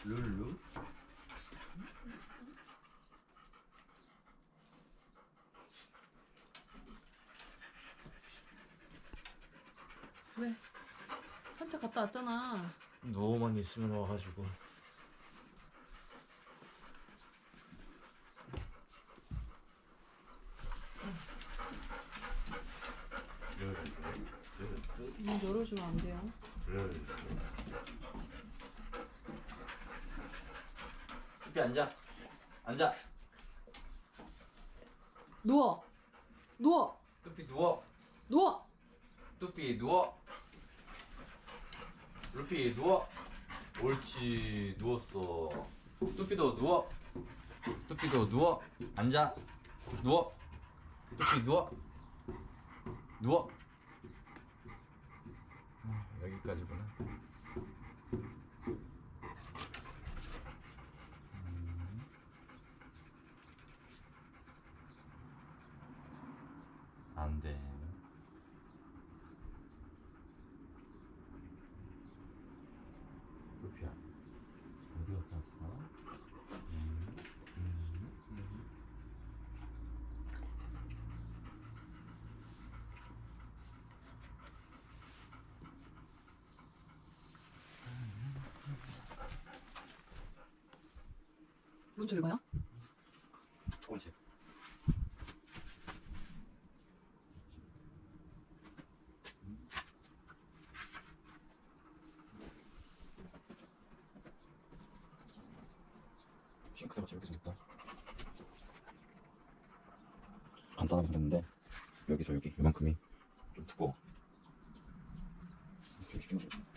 룰루? 왜? 산책 갔다 왔잖아. 누워만 있으면 와가지고. 문 열어주면 안 돼요? 뚜삐 앉아. 앉아. 누워. 누워. 뚜삐 누워. 누워. 뚜삐 누워. 루피 누워. 옳지. 누웠어. 뚜삐도 누워. 뚜삐도 누워. 앉아. 누워. 뚜삐 누워. 누워. 여기까지구나. 안 돼. 루피야, 어디 갔다 왔어? 무슨 결과야? 두 번째. 싱크대가 재밌게 생겼다. 간단하게 생겼는데 여기서 여기 이만큼이 좀 두꺼워. 이렇게 시키면 되지.